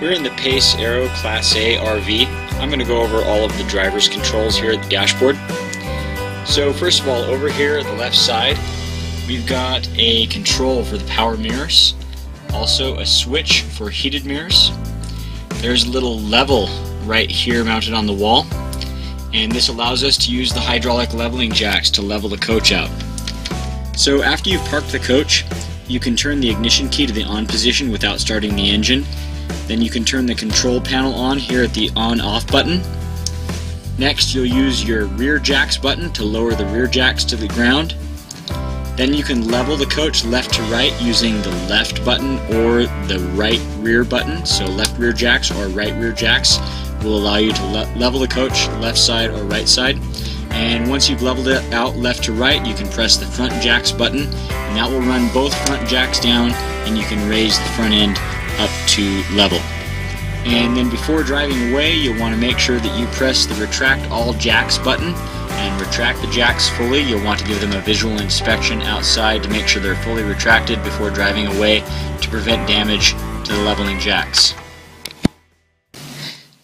We're in the Pace Aero Class A RV. I'm going to go over all of the driver's controls here at the dashboard. So first of all, over here at the left side, we've got a control for the power mirrors, also a switch for heated mirrors. There's a little level right here mounted on the wall, and this allows us to use the hydraulic leveling jacks to level the coach out. So after you've parked the coach, you can turn the ignition key to the on position without starting the engine. Then you can turn the control panel on here at the on-off button. Next, you'll use your rear jacks button to lower the rear jacks to the ground. Then you can level the coach left to right using the left button or the right rear button. So left rear jacks or right rear jacks will allow you to level the coach left side or right side. And once you've leveled it out left to right, you can press the front jacks button, and that will run both front jacks down, and you can raise the front end up to level. And then before driving away, you'll want to make sure that you press the retract all jacks button and retract the jacks fully. You'll want to give them a visual inspection outside to make sure they're fully retracted before driving away to prevent damage to the leveling jacks.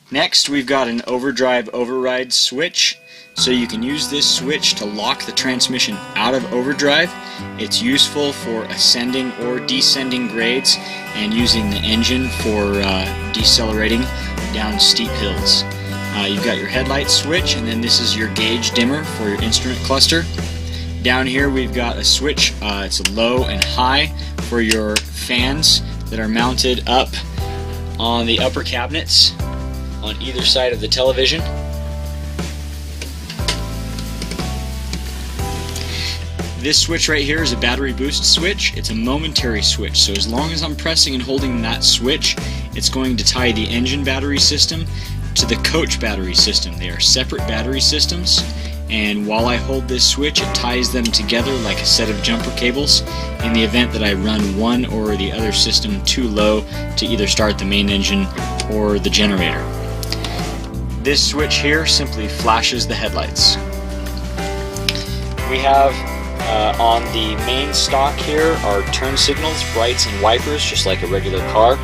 Next, we've got an overdrive override switch. So you can use this switch to lock the transmission out of overdrive. It's useful for ascending or descending grades and using the engine for decelerating down steep hills. You've got your headlight switch, and then this is your gauge dimmer for your instrument cluster. Down here we've got a switch, it's a low and high for your fans that are mounted up on the upper cabinets on either side of the television. This switch right here is a battery boost switch. It's a momentary switch, so as long as I'm pressing and holding that switch, it's going to tie the engine battery system to the coach battery system. They are separate battery systems, and while I hold this switch, it ties them together like a set of jumper cables in the event that I run one or the other system too low to either start the main engine or the generator. This switch here simply flashes the headlights. We have on the main stock here are turn signals, brights, and wipers, just like a regular car.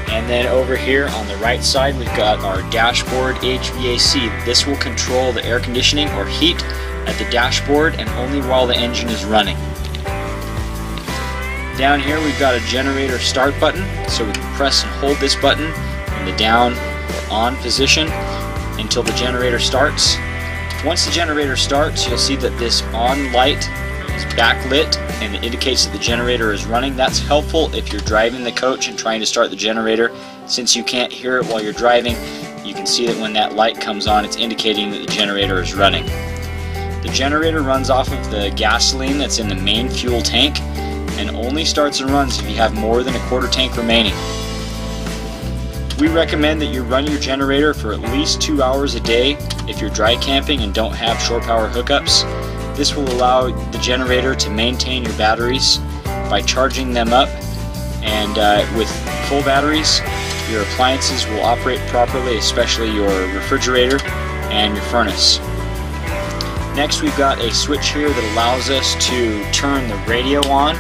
And then over here on the right side, we've got our dashboard HVAC. This will control the air conditioning or heat at the dashboard and only while the engine is running. Down here we've got a generator start button, so we can press and hold this button in the down or on position until the generator starts. Once the generator starts, you'll see that this on light is backlit and it indicates that the generator is running. That's helpful if you're driving the coach and trying to start the generator. Since you can't hear it while you're driving, you can see that when that light comes on, it's indicating that the generator is running. The generator runs off of the gasoline that's in the main fuel tank and only starts and runs if you have more than a quarter tank remaining. We recommend that you run your generator for at least 2 hours a day if you're dry camping and don't have shore power hookups. This will allow the generator to maintain your batteries by charging them up, and with full batteries your appliances will operate properly, especially your refrigerator and your furnace. Next, we've got a switch here that allows us to turn the radio on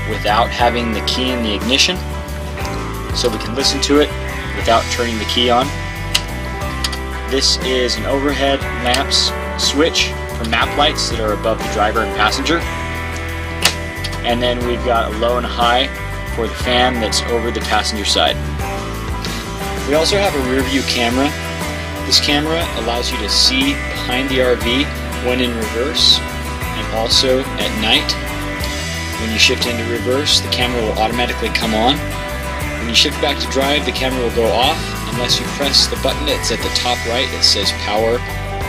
without having the key in the ignition, so we can listen to it without turning the key on. This is an overhead lamps switch for map lights that are above the driver and passenger. And then we've got a low and high for the fan that's over the passenger side. We also have a rear view camera. This camera allows you to see behind the RV when in reverse and also at night. When you shift into reverse, the camera will automatically come on. When you shift back to drive, the camera will go off unless you press the button that's at the top right that says power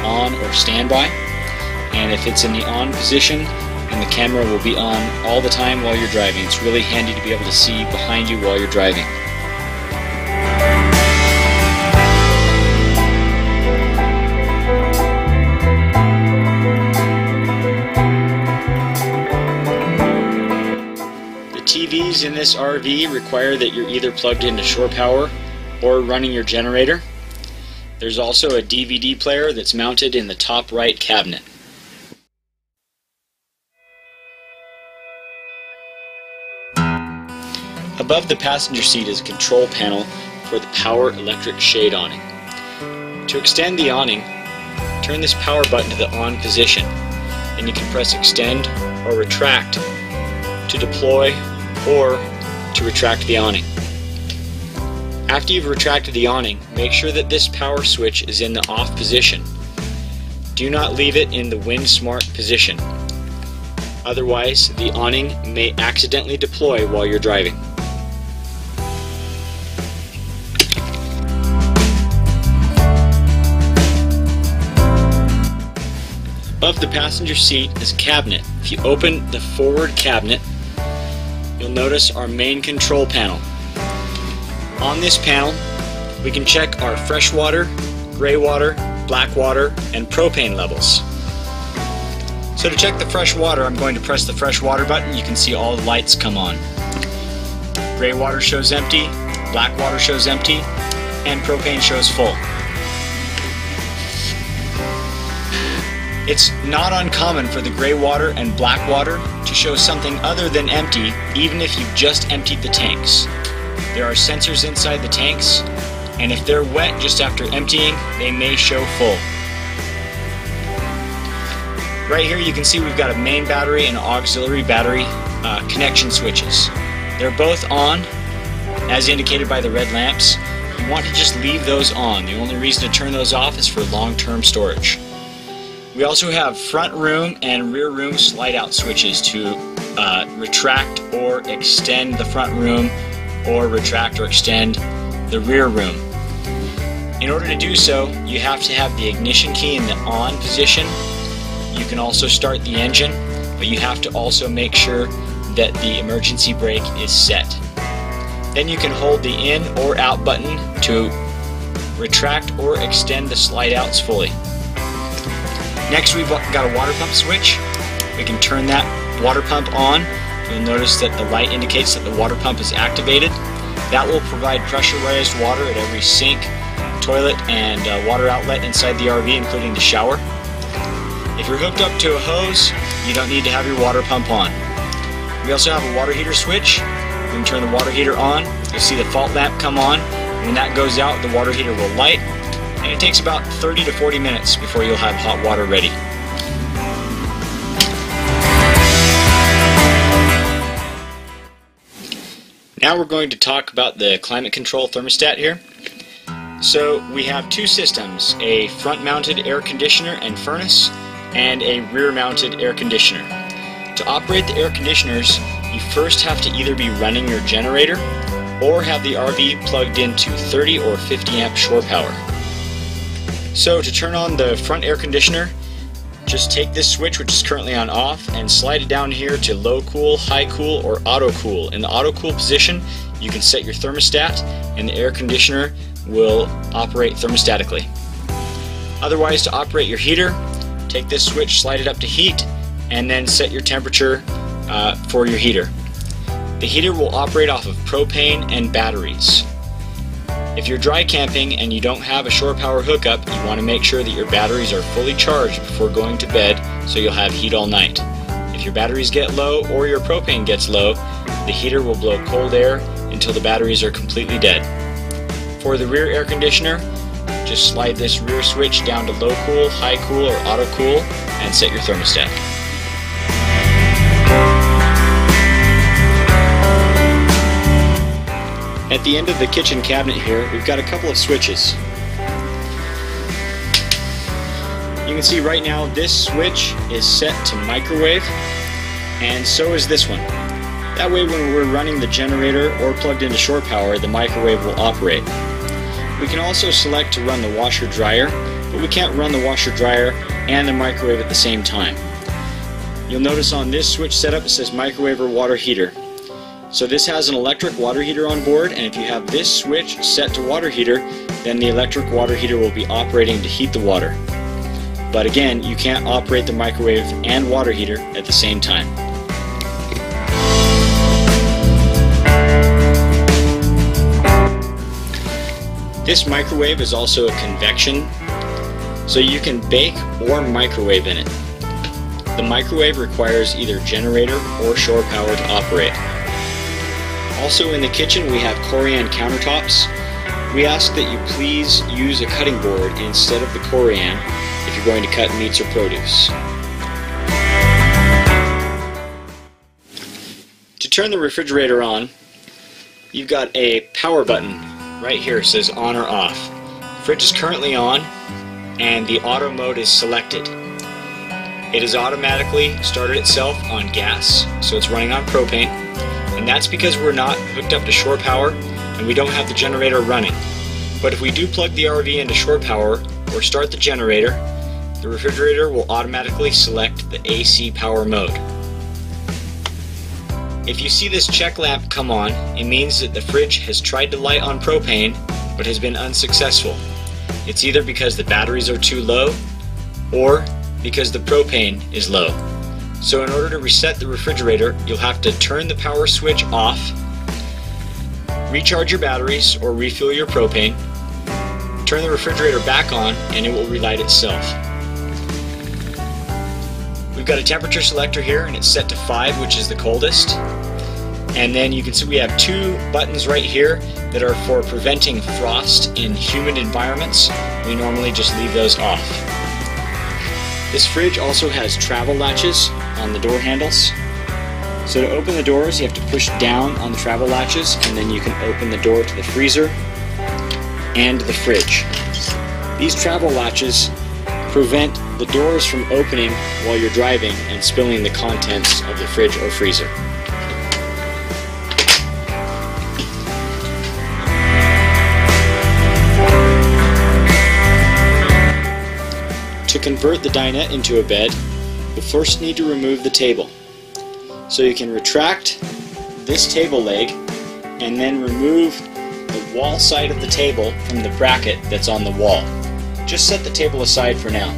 on or standby. And if it's in the on position, then the camera will be on all the time while you're driving. It's really handy to be able to see behind you while you're driving. TVs in this RV require that you're either plugged into shore power or running your generator. There's also a DVD player that's mounted in the top right cabinet. Above the passenger seat is a control panel for the power electric shade awning. To extend the awning, turn this power button to the on position, and you can press extend or retract to deploy or to retract the awning. After you've retracted the awning, make sure that this power switch is in the off position. Do not leave it in the wind smart position. Otherwise, the awning may accidentally deploy while you're driving. Above the passenger seat is a cabinet. If you open the forward cabinet, you'll notice our main control panel. On this panel, we can check our freshwater, gray water, black water, and propane levels. So to check the fresh water, I'm going to press the fresh water button. You can see all the lights come on. Gray water shows empty, black water shows empty, and propane shows full. It's not uncommon for the gray water and black water to show something other than empty, even if you've just emptied the tanks. There are sensors inside the tanks, and if they're wet just after emptying, they may show full. Right here you can see we've got a main battery and auxiliary battery connection switches. They're both on, as indicated by the red lamps. You want to just leave those on. The only reason to turn those off is for long-term storage. We also have front room and rear room slide-out switches to retract or extend the front room, or retract or extend the rear room. In order to do so, you have to have the ignition key in the on position. You can also start the engine, but you have to also make sure that the emergency brake is set. Then you can hold the in or out button to retract or extend the slide outs fully. Next, we've got a water pump switch. We can turn that water pump on. You'll notice that the light indicates that the water pump is activated. That will provide pressurized water at every sink, toilet, and water outlet inside the RV, including the shower. If you're hooked up to a hose, you don't need to have your water pump on. We also have a water heater switch. We can turn the water heater on. You'll see the fault lamp come on. When that goes out, the water heater will light, and it takes about 30 to 40 minutes before you'll have hot water ready. Now we're going to talk about the climate control thermostat here. So we have two systems, a front-mounted air conditioner and furnace, and a rear-mounted air conditioner. To operate the air conditioners, you first have to either be running your generator or have the RV plugged into 30 or 50 amp shore power. So to turn on the front air conditioner, just take this switch, which is currently on off, and slide it down here to low cool, high cool, or auto cool. In the auto cool position, you can set your thermostat and the air conditioner will operate thermostatically. Otherwise, to operate your heater, take this switch, slide it up to heat, and then set your temperature for your heater. The heater will operate off of propane and batteries. If you're dry camping and you don't have a shore power hookup, you want to make sure that your batteries are fully charged before going to bed so you'll have heat all night. If your batteries get low or your propane gets low, the heater will blow cold air until the batteries are completely dead. For the rear air conditioner, just slide this rear switch down to low cool, high cool, or auto cool and set your thermostat. At the end of the kitchen cabinet here, we've got a couple of switches. You can see right now this switch is set to microwave, and so is this one. That way when we're running the generator or plugged into shore power, the microwave will operate. We can also select to run the washer dryer, but we can't run the washer dryer and the microwave at the same time. You'll notice on this switch setup it says microwave or water heater. So this has an electric water heater on board, and if you have this switch set to water heater, then the electric water heater will be operating to heat the water. But again, you can't operate the microwave and water heater at the same time. This microwave is also a convection, so you can bake or microwave in it. The microwave requires either generator or shore power to operate. Also in the kitchen we have Corian countertops. We ask that you please use a cutting board instead of the Corian if you're going to cut meats or produce. To turn the refrigerator on, you've got a power button right here. It says on or off. The fridge is currently on and the auto mode is selected. It has automatically started itself on gas, so it's running on propane, and that's because we're not hooked up to shore power and we don't have the generator running. But if we do plug the RV into shore power or start the generator, the refrigerator will automatically select the AC power mode. If you see this check lamp come on, it means that the fridge has tried to light on propane but has been unsuccessful. It's either because the batteries are too low or because the propane is low. So in order to reset the refrigerator, you'll have to turn the power switch off, recharge your batteries or refuel your propane, turn the refrigerator back on, and it will relight itself. We've got a temperature selector here and it's set to 5, which is the coldest. And then you can see we have 2 buttons right here that are for preventing frost in humid environments. We normally just leave those off. This fridge also has travel latches on the door handles. So to open the doors, you have to push down on the travel latches, and then you can open the door to the freezer and the fridge. These travel latches prevent the doors from opening while you're driving and spilling the contents of the fridge or freezer. To convert the dinette into a bed, you'll first need to remove the table. So you can retract this table leg and then remove the wall side of the table from the bracket that's on the wall. Just set the table aside for now.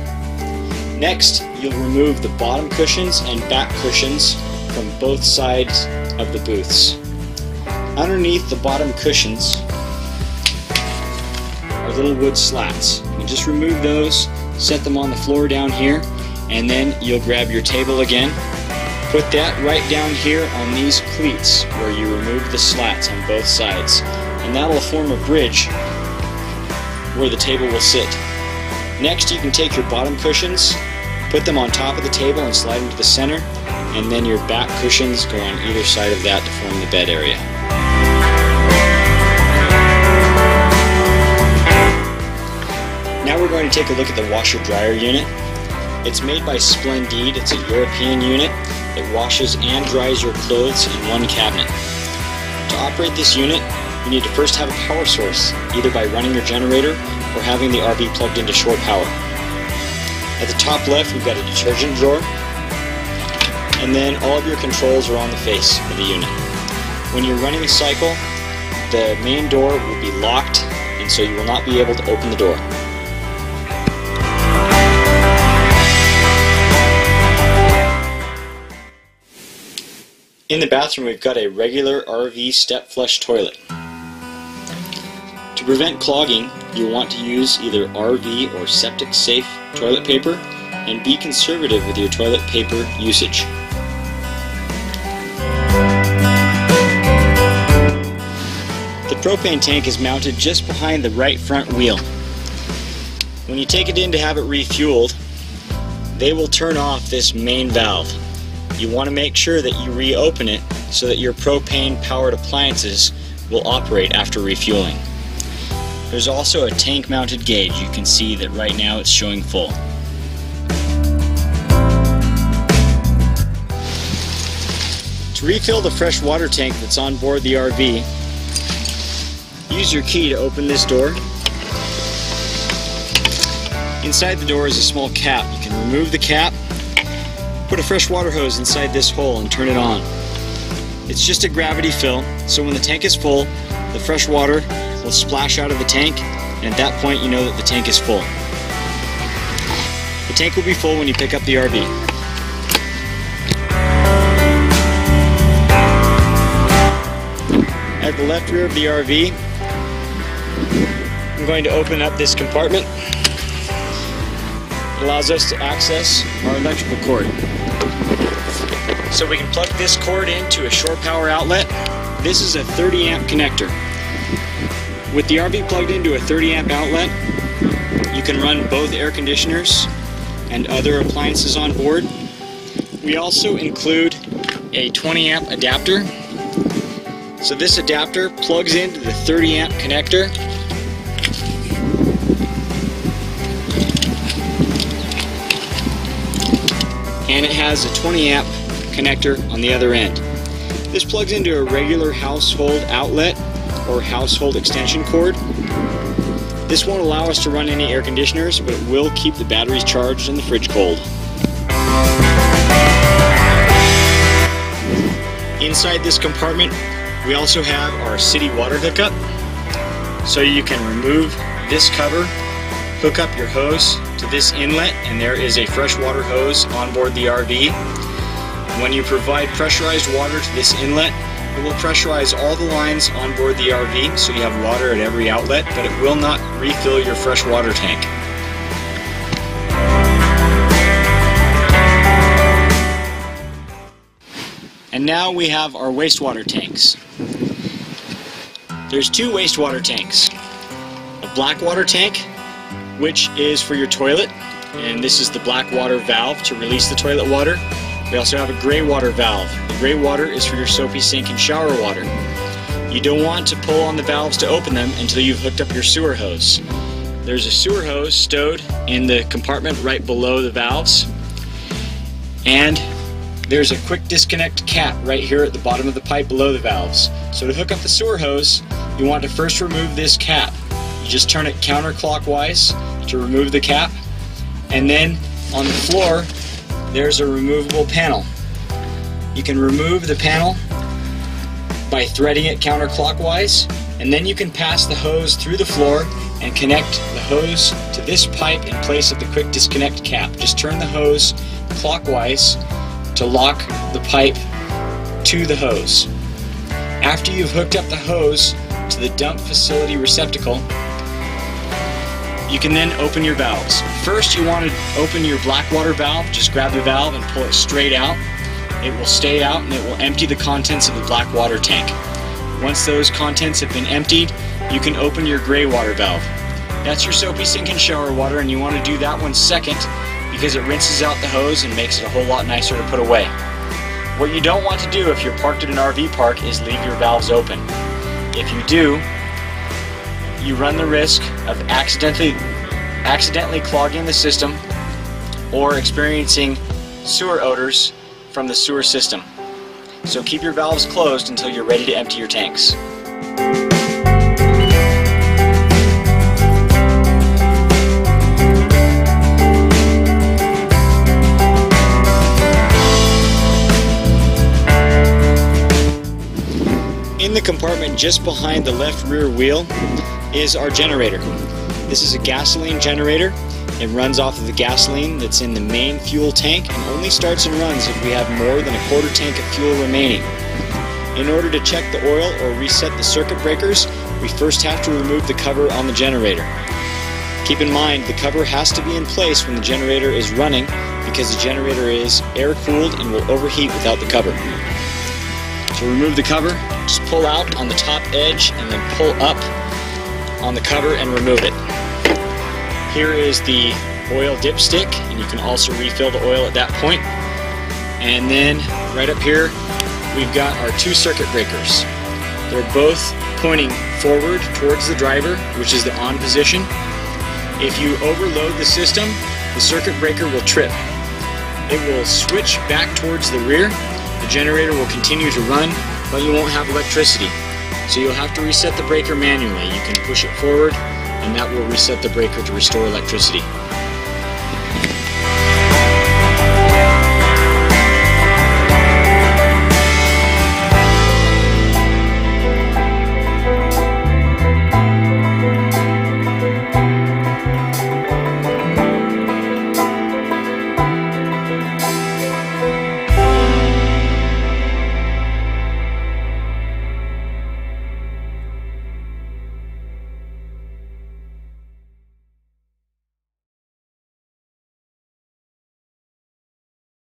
Next, you'll remove the bottom cushions and back cushions from both sides of the booths. Underneath the bottom cushions are little wood slats. You can just remove those, set them on the floor down here, and then you'll grab your table again. Put that right down here on these cleats where you remove the slats on both sides. And that'll form a bridge where the table will sit. Next, you can take your bottom cushions, put them on top of the table and slide them to the center, and then your back cushions go on either side of that to form the bed area. Now we're going to take a look at the washer-dryer unit. It's made by Splendide. It's a European unit that washes and dries your clothes in one cabinet. To operate this unit, you need to first have a power source, either by running your generator or having the RV plugged into shore power. At the top left, we've got a detergent drawer, and then all of your controls are on the face of the unit. When you're running a cycle, the main door will be locked, and so you will not be able to open the door. In the bathroom, we've got a regular RV step flush toilet. To prevent clogging, you'll want to use either RV or septic safe toilet paper, and be conservative with your toilet paper usage. The propane tank is mounted just behind the right front wheel. When you take it in to have it refueled, they will turn off this main valve. You want to make sure that you reopen it so that your propane powered appliances will operate after refueling. There's also a tank mounted gauge. You can see that right now it's showing full. To refill the fresh water tank that's on board the RV, use your key to open this door. Inside the door is a small cap. You can remove the cap, put a fresh water hose inside this hole and turn it on. It's just a gravity fill, so when the tank is full, the fresh water will splash out of the tank, and at that point you know that the tank is full. The tank will be full when you pick up the RV. At the left rear of the RV, I'm going to open up this compartment. It allows us to access our electrical cord. So we can plug this cord into a shore power outlet This is a 30 amp connector. With the RV plugged into a 30 amp outlet, you can run both air conditioners and other appliances on board. We also include a 20 amp adapter. So this adapter plugs into the 30 amp connector. And it has a 20 amp connector on the other end. This plugs into a regular household outlet or household extension cord. This won't allow us to run any air conditioners, but it will keep the batteries charged and the fridge cold. Inside this compartment, we also have our city water hookup. So you can remove this cover, hook up your hose to this inlet, and there is a freshwater hose on board the RV. When you provide pressurized water to this inlet, it will pressurize all the lines on board the RV, so you have water at every outlet, but it will not refill your freshwater tank. And now we have our wastewater tanks. There's two wastewater tanks. A black water tank, which is for your toilet, and this is the black water valve to release the toilet water. We also have a gray water valve. The gray water is for your soapy sink and shower water. You don't want to pull on the valves to open them until you've hooked up your sewer hose. There's a sewer hose stowed in the compartment right below the valves, and there's a quick disconnect cap right here at the bottom of the pipe below the valves. So to hook up the sewer hose, you want to first remove this cap. You just turn it counterclockwise to remove the cap, and then on the floor there's a removable panel. You can remove the panel by threading it counterclockwise, and then you can pass the hose through the floor and connect the hose to this pipe in place of the quick disconnect cap. Just turn the hose clockwise to lock the pipe to the hose. After you've hooked up the hose to the dump facility receptacle, you can then open your valves. First, you want to open your black water valve. Just grab the valve and pull it straight out. It will stay out and it will empty the contents of the black water tank. Once those contents have been emptied, you can open your gray water valve. That's your soapy sink and shower water, and you want to do that one second because it rinses out the hose and makes it a whole lot nicer to put away. What you don't want to do if you're parked at an RV park is leave your valves open. If you do, you run the risk of accidentally clogging the system or experiencing sewer odors from the sewer system. So keep your valves closed until you're ready to empty your tanks. In the compartment just behind the left rear wheel is our generator. This is a gasoline generator. It runs off of the gasoline that's in the main fuel tank and only starts and runs if we have more than a quarter tank of fuel remaining. In order to check the oil or reset the circuit breakers, we first have to remove the cover on the generator. Keep in mind, the cover has to be in place when the generator is running because the generator is air-cooled and will overheat without the cover. To remove the cover, just pull out on the top edge and then pull up on the cover and remove it. Here is the oil dipstick, and you can also refill the oil at that point. And then right up here we've got our two circuit breakers. They're both pointing forward towards the driver, which is the on position. If you overload the system, the circuit breaker will trip. It will switch back towards the rear. The generator will continue to run, but you won't have electricity. So you'll have to reset the breaker manually. You can push it forward, and that will reset the breaker to restore electricity.